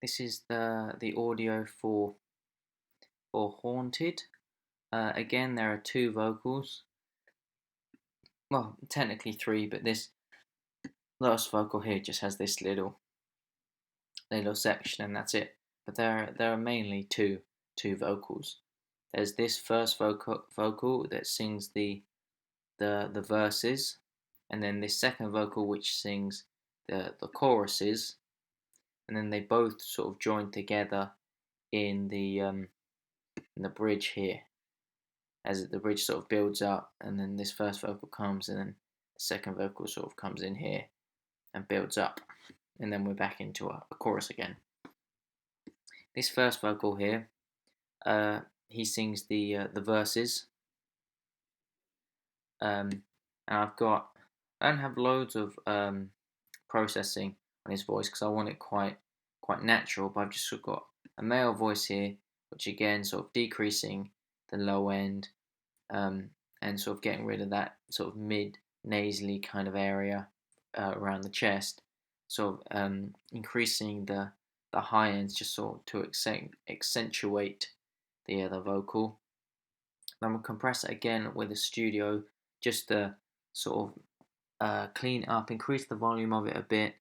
This is the audio for Haunted. Again, there are two vocals. Well, technically three, but this last vocal here just has this little section, and that's it. But there are mainly two vocals. There's this first vocal that sings the verses, and then this second vocal which sings the choruses, and then they both sort of join together in the bridge here, as the bridge sort of builds up, and then this first vocal comes, and then the second vocal sort of comes in here and builds up, and then we're back into a chorus again. This first vocal here, he sings the verses, and I don't have loads of processing on his voice because I want it quite natural, but I've just sort of got a male voice here, which again sort of decreasing the low end, and sort of getting rid of that sort of mid nasally kind of area around the chest, sort of increasing the high ends just sort of to accentuate the vocal. Then we'll compress it again with a studio just to sort of clean up, increase the volume of it a bit,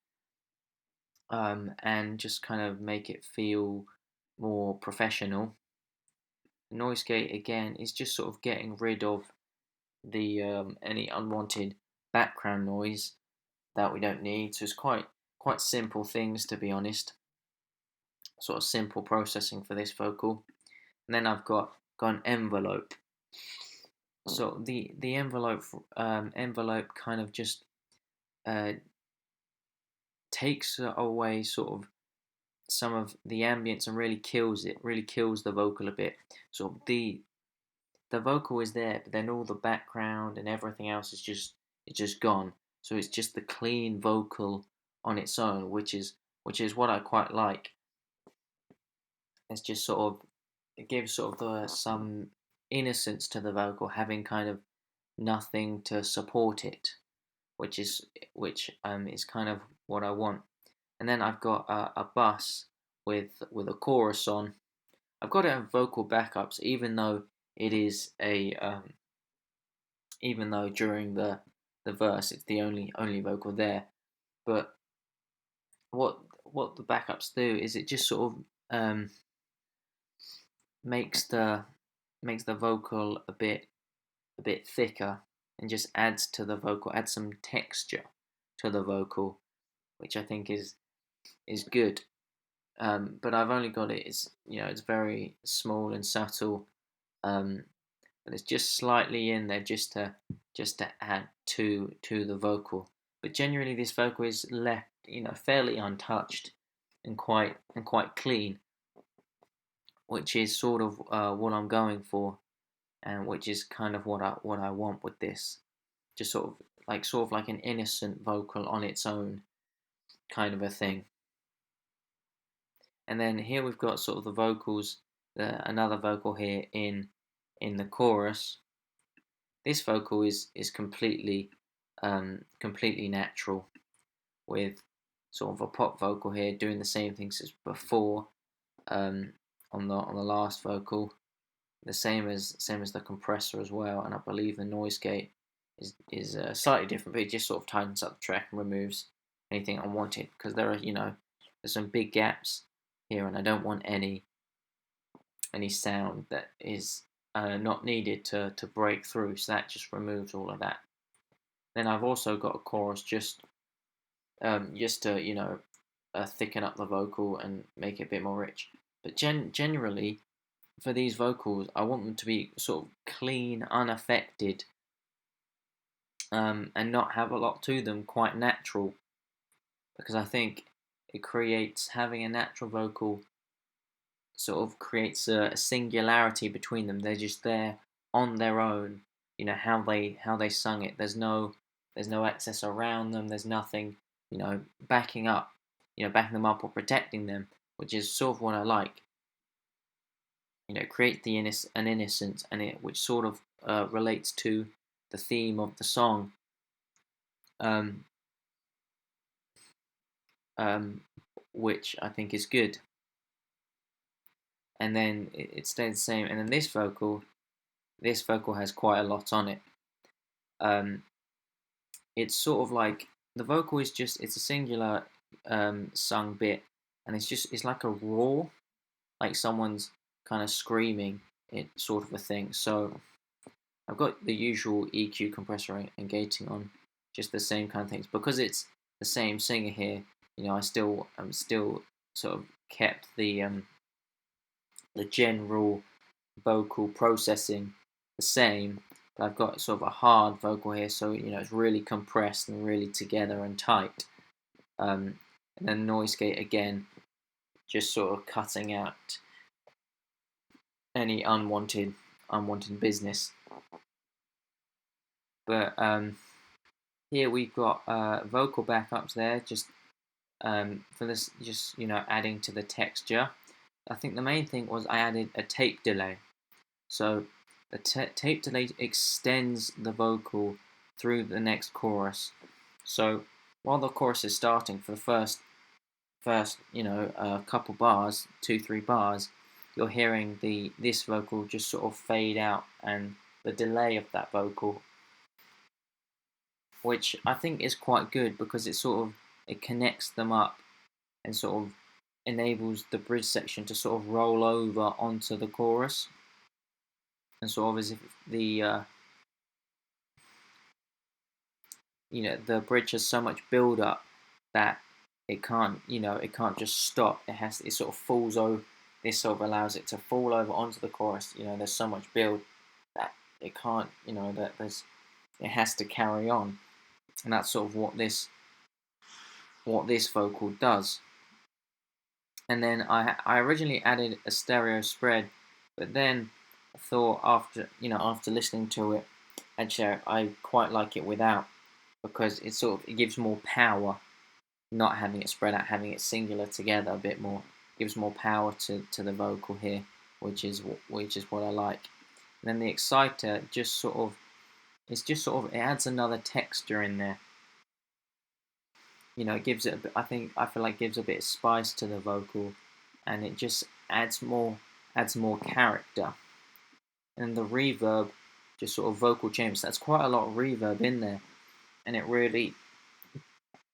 and just kind of make it feel more professional. The noise gate again is just sort of getting rid of the any unwanted background noise that we don't need. So it's quite simple things, to be honest. Sort of simple processing for this vocal. And then I've got an envelope. So the envelope kind of just uh, takes away sort of some of the ambience and really kills it. Really kills the vocal a bit. So the vocal is there, but then all the background and everything else is just gone. So it's just the clean vocal on its own, which is what I quite like. It's just sort of it gives sort of some innocence to the vocal, having kind of nothing to support it, which is kind of what I want. And then I've got a bus with a chorus on. I've got to have vocal backups, it is a even though during the verse it's the only vocal there. But what the backups do is it just sort of makes the vocal a bit thicker and just adds to the vocal, adds some texture to the vocal, which I think is good. But I've only got it's very small and subtle, but it's just slightly in there just to add to the vocal. But generally, this vocal is left fairly untouched and quite clean, which is sort of what I'm going for, and which is kind of what I want with this. Just sort of like an innocent vocal on its own, kind of a thing. And then here we've got sort of the vocals, another vocal here in the chorus. This vocal is completely natural, with sort of a pop vocal here doing the same things as before, on the last vocal, the same as the compressor as well, and I believe the noise gate is slightly different, but it just sort of tightens up the track and removes anything unwanted, because there's some big gaps here, and I don't want any sound that is not needed to break through, so that just removes all of that. Then I've also got a chorus just to thicken up the vocal and make it a bit more rich. But generally, for these vocals, I want them to be sort of clean, unaffected, and not have a lot to them, quite natural, because I think it creates having a natural vocal sort of creates a singularity between them. They're just there on their own. How they sung it. There's no excess around them. There's nothing backing up, backing them up or protecting them, which is sort of what I like. Create an innocence, and it which sort of relates to the theme of the song. Um, um, which I think is good. And then it stays the same. And then this vocal has quite a lot on it. Um, it's sort of like the vocal is just it's a singular sung bit, and it's like a roar, like someone's kind of screaming it, sort of a thing. So I've got the usual EQ compressor and gating on, just the same kind of things. Because it's the same singer here, I'm still sort of kept the general vocal processing the same, but I've got sort of a hard vocal here, so it's really compressed and really together and tight. And then noise gate again, just sort of cutting out any unwanted business. But here we've got vocal backups there, just for this, just adding to the texture. I think the main thing was I added a tape delay. So the tape delay extends the vocal through the next chorus. So while the chorus is starting for the first couple bars, 2-3 bars, you're hearing this vocal just sort of fade out, and the delay of that vocal, which I think is quite good because it connects them up and sort of enables the bridge section to sort of roll over onto the chorus, and sort of as if the bridge has so much build up that it can't just stop. It sort of falls over. This sort of allows it to fall over onto the chorus. There's so much build that it can't. It has to carry on, and that's sort of what this vocal does. And then I originally added a stereo spread, but then I thought after listening to it, actually I quite like it without, because it gives more power, not having it spread out, having it singular together a bit more, gives more power to the vocal here, which is what I like. And then the exciter it adds another texture in there. It gives it I feel like gives a bit of spice to the vocal, and it just adds more character. And the reverb, just sort of vocal chambers, that's quite a lot of reverb in there, and it really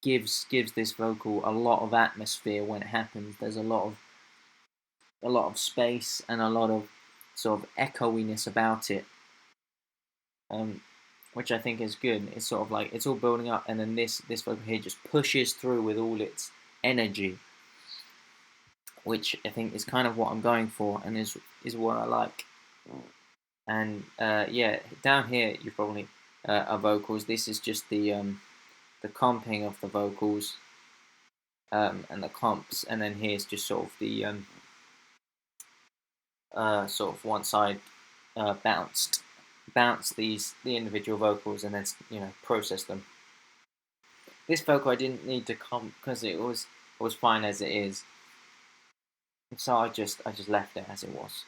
gives this vocal a lot of atmosphere when it happens. There's a lot of space and a lot of sort of echoiness about it, which I think is good. It's sort of like it's all building up, and then this vocal here just pushes through with all its energy, which I think is kind of what I'm going for, and is what I like. And yeah, down here you probably are vocals. This is just the comping of the vocals, and the comps, and then here's just sort of the sort of one side bounce the individual vocals, and then process them. This vocal I didn't need to comp because it was fine as it is, so I just left it as it was.